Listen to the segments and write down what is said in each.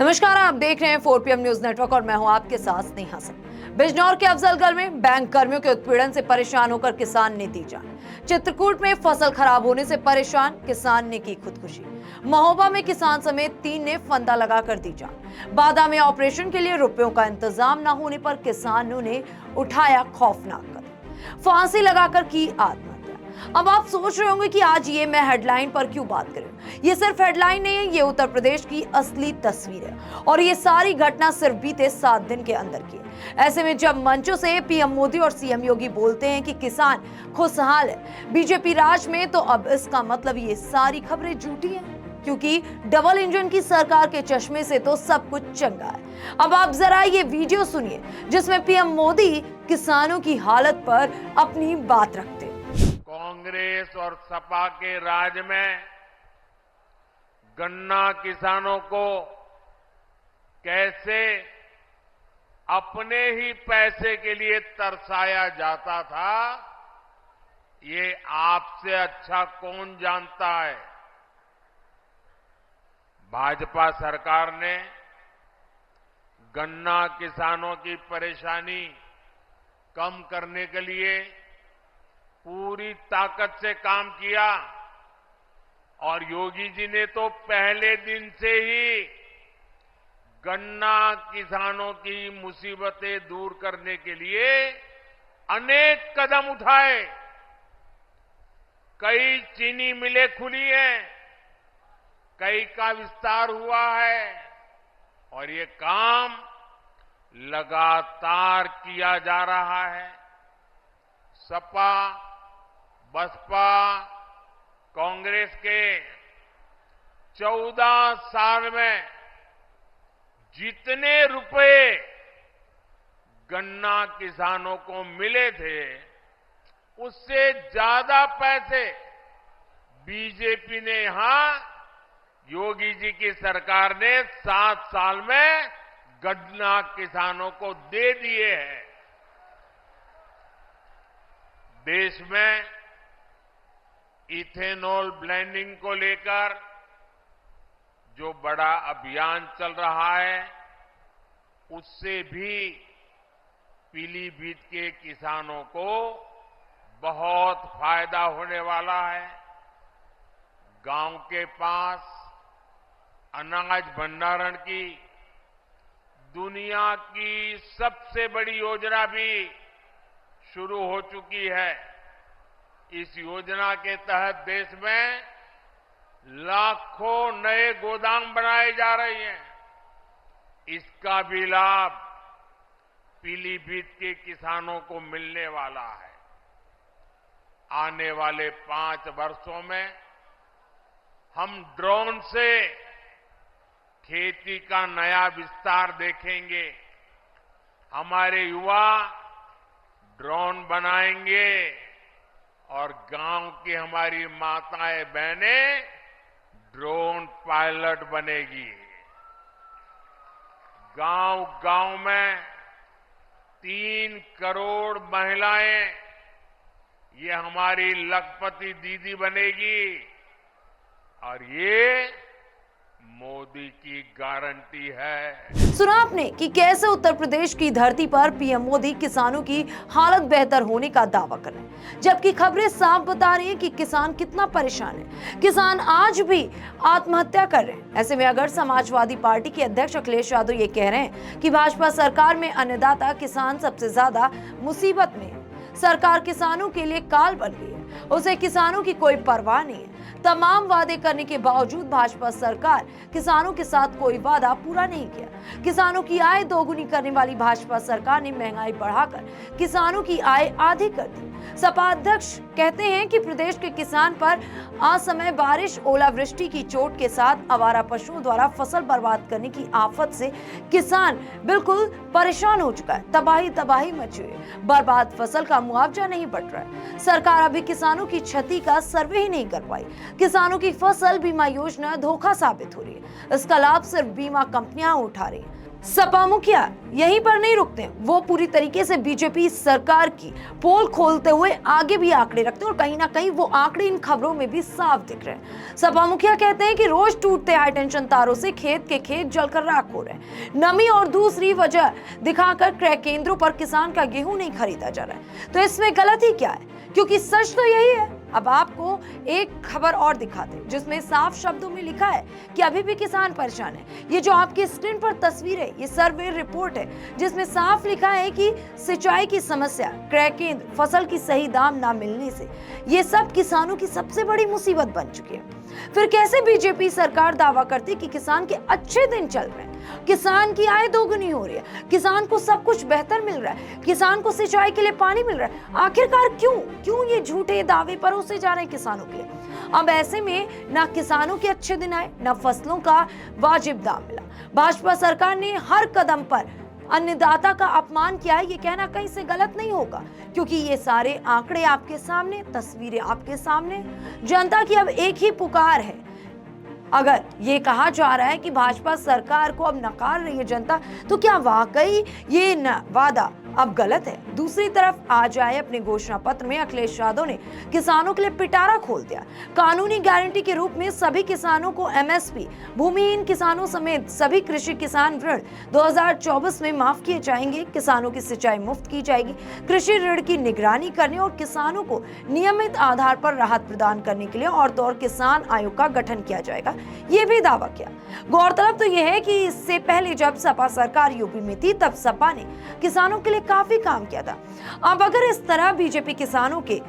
नमस्कार, आप देख रहे हैं 4PM न्यूज नेटवर्क और मैं हूं आपके साथ स्नेहा सिंह। बिजनौर के अफजलगढ़ में बैंक कर्मियों के उत्पीड़न से परेशान होकर किसान ने दी जान। चित्रकूट में फसल खराब होने से परेशान किसान ने की खुदकुशी। महोबा में किसान समेत 3 ने फंदा लगाकर दी जान। बादा में ऑपरेशन के लिए रुपयों का इंतजाम न होने पर किसानों ने उठाया खौफनाक कदम, फांसी लगाकर की आत्महत्या। अब आप सोच रहे होंगे कि आज ये मैं हेडलाइन पर क्यों बात कर रही हूं। ये सिर्फ हेडलाइन नहीं है, ये उत्तर प्रदेश की असली तस्वीर है और ये सारी घटना सिर्फ बीते 7 दिन के अंदर की है। ऐसे में जब मंचों से पीएम मोदी और सीएम योगी बोलते हैं कि किसान खुशहाल है बीजेपी राज में, तो अब इसका मतलब ये सारी खबरें झूठी हैं, क्योंकि डबल इंजन की सरकार के चश्मे से तो सब कुछ चंगा है। अब आप जरा ये वीडियो सुनिए जिसमें पीएम मोदी किसानों की हालत पर अपनी बात रखते हैं। कांग्रेस और सपा के राज में गन्ना किसानों को कैसे अपने ही पैसे के लिए तरसाया जाता था, ये आपसे अच्छा कौन जानता है। भाजपा सरकार ने गन्ना किसानों की परेशानी कम करने के लिए पूरी ताकत से काम किया और योगी जी ने तो पहले दिन से ही गन्ना किसानों की मुसीबतें दूर करने के लिए अनेक कदम उठाए। कई चीनी मिलें खुली हैं, कई का विस्तार हुआ है और ये काम लगातार किया जा रहा है। सपा बसपा कांग्रेस के 14 साल में जितने रुपए गन्ना किसानों को मिले थे, उससे ज्यादा पैसे बीजेपी ने यहां योगी जी की सरकार ने 7 साल में गन्ना किसानों को दे दिए हैं। देश में इथेनॉल ब्लेंडिंग को लेकर जो बड़ा अभियान चल रहा है, उससे भी पीलीभीत के किसानों को बहुत फायदा होने वाला है। गांव के पास अनाज भंडारण की दुनिया की सबसे बड़ी योजना भी शुरू हो चुकी है। इस योजना के तहत देश में लाखों नए गोदाम बनाए जा रहे हैं। इसका भी लाभ पीलीभीत के किसानों को मिलने वाला है। आने वाले 5 वर्षों में हम ड्रोन से खेती का नया विस्तार देखेंगे। हमारे युवा ड्रोन बनाएंगे और गांव की हमारी माताएं बहनें ड्रोन पायलट बनेगी। गांव-गांव में 3 करोड़ महिलाएं ये हमारी लखपति दीदी बनेगी और ये मोदी की गारंटी है। सुना आपने कि कैसे उत्तर प्रदेश की धरती पर पीएम मोदी किसानों की हालत बेहतर होने का दावा कर रहे हैं, जबकि खबरें साफ बता रही हैं कि किसान कितना परेशान है। किसान आज भी आत्महत्या कर रहे हैं। ऐसे में अगर समाजवादी पार्टी के अध्यक्ष अखिलेश यादव ये कह रहे हैं कि भाजपा सरकार में अन्नदाता किसान सबसे ज्यादा मुसीबत में है, सरकार किसानों के लिए काल बन गई है, उसे किसानों की कोई परवाह नहीं है। तमाम वादे करने के बावजूद भाजपा सरकार किसानों के साथ कोई वादा पूरा नहीं किया। किसानों की आय दोगुनी करने वाली भाजपा सरकार ने महंगाई बढ़ाकर किसानों की आय आधी कर दी। सपा अध्यक्ष कहते हैं कि प्रदेश के किसान पर असमय बारिश, ओलावृष्टि की चोट के साथ आवारा पशुओं द्वारा फसल बर्बाद करने की आफत से किसान बिल्कुल परेशान हो चुका है। तबाही मची हुई है। बर्बाद फसल का मुआवजा नहीं बट रहा है। सरकार अभी किसानों की क्षति का सर्वे ही नहीं कर पाई। किसानों की फसल बीमा योजना धोखा साबित हो रही है। इसका लाभ सिर्फ बीमा कंपनियां उठा रही हैं। सपा मुखिया यहीं पर नहीं रुकते, वो पूरी तरीके से बीजेपी सरकार की पोल खोलते हुए आगे भी आंकड़े रखते हैं और कहीं ना कहीं वो आंकड़े इन खबरों में भी साफ दिख रहे हैं। सपा मुखिया कहते हैं कि रोज टूटते हाई टेंशन तारों से खेत के खेत जलकर राख हो रहे हैं, नमी और दूसरी वजह दिखाकर क्रय केंद्रों पर किसान का गेहूं नहीं खरीदा जा रहा है। तो इसमें गलती क्या है, क्योंकि सच तो यही है। अब आपको एक खबर और दिखाते हैं जिसमें साफ शब्दों में लिखा है कि अभी भी किसान परेशान है। ये जो आपकी स्क्रीन पर तस्वीर है, ये सर्वे रिपोर्ट है जिसमें साफ लिखा है कि सिंचाई की समस्या, क्रय केंद्र, फसल की सही दाम ना मिलने से ये सब किसानों की सबसे बड़ी मुसीबत बन चुकी है। फिर कैसे बीजेपी सरकार दावा करती कि किसान के अच्छे दिन चल रहे हैं, किसान की आय दोगुनी हो रही है, किसान को सब कुछ बेहतर मिल रहा है, किसान को सिंचाई के लिए पानी मिल रहा है। आखिरकार क्यों ये झूठे दावे परोसे जा रहे हैं किसानों के लिए? अब ऐसे में ना किसानों के अच्छे दिन आए, ना फसलों का वाजिब दाम मिला। भाजपा सरकार ने हर कदम पर अन्नदाता का अपमान किया है, ये कहना कहीं से गलत नहीं होगा, क्योंकि ये सारे आंकड़े आपके सामने, तस्वीरें आपके सामने। जनता की अब एक ही पुकार है। अगर ये कहा जा रहा है कि भाजपा सरकार को अब नकार रही है जनता, तो क्या वाकई ये वादा अब गलत है? दूसरी तरफ आज आए अपने घोषणा पत्र में अखिलेश यादव ने किसानों के लिए पिटारा खोल दिया। कानूनी गारंटी के रूप में सभी किसानों को एमएसपी, भूमिहीन किसानों समेत सभी कृषि किसान ऋण 2024 में माफ किए जाएंगे। किसानों की सिंचाई मुफ्त की जाएगी, कृषि ऋण की निगरानी करने और किसानों को नियमित आधार पर राहत प्रदान करने के लिए और किसान आयोग का गठन किया जाएगा, ये भी दावा किया। गौरतलब तो यह है कि इससे पहले जब सपा सरकार यूपी में थी, तब सपा ने किसानों के लिए काफी काम किया था। अब अगर इस तरह बीजेपी किसानों के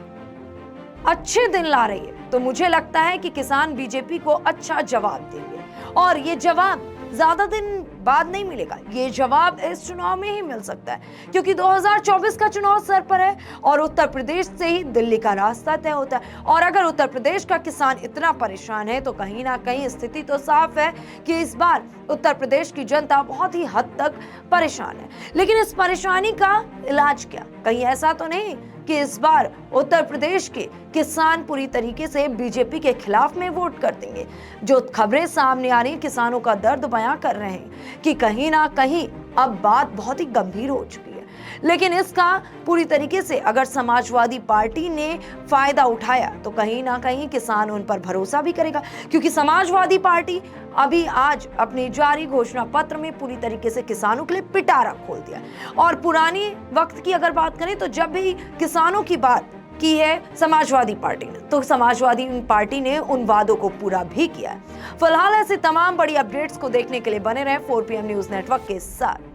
अच्छे दिन ला रही है, तो मुझे लगता है कि किसान बीजेपी को अच्छा जवाब देंगे, और ये जवाब ज्यादा दिन बाद नहीं मिलेगा। ये जवाब इस चुनाव में ही मिल सकता है, क्योंकि 2024 का चुनाव सर पर है और उत्तर प्रदेश से ही दिल्ली का रास्ता तय होता है। और अगर उत्तर प्रदेश का किसान इतना परेशान है, तो कहीं ना कहीं स्थिति तो साफ है कि इस बार उत्तर प्रदेश की जनता बहुत ही हद तक परेशान है। लेकिन इस परेशानी का इलाज क्या? कहीं ऐसा तो नहीं कि इस बार उत्तर प्रदेश के किसान पूरी तरीके से बीजेपी के खिलाफ में वोट कर देंगे? जो खबरें सामने आ रही, किसानों का दर्द बयां कर रहे हैं कि कहीं ना कहीं अब बात बहुत ही गंभीर हो चुकी है। लेकिन इसका पूरी तरीके से अगर समाजवादी पार्टी ने फायदा उठाया, तो कहीं ना कहीं किसान उन पर भरोसा भी करेगा, क्योंकि समाजवादी पार्टी अभी आज अपने जारी घोषणा पत्र में पूरी तरीके से किसानों के लिए पिटारा खोल दिया। और पुरानी वक्त की अगर बात करें, तो जब भी किसानों की बात की है समाजवादी पार्टी ने, तो समाजवादी पार्टी ने उन वादों को पूरा भी किया है। फिलहाल ऐसे तमाम बड़ी अपडेट्स को देखने के लिए बने रहें 4PM न्यूज नेटवर्क के साथ।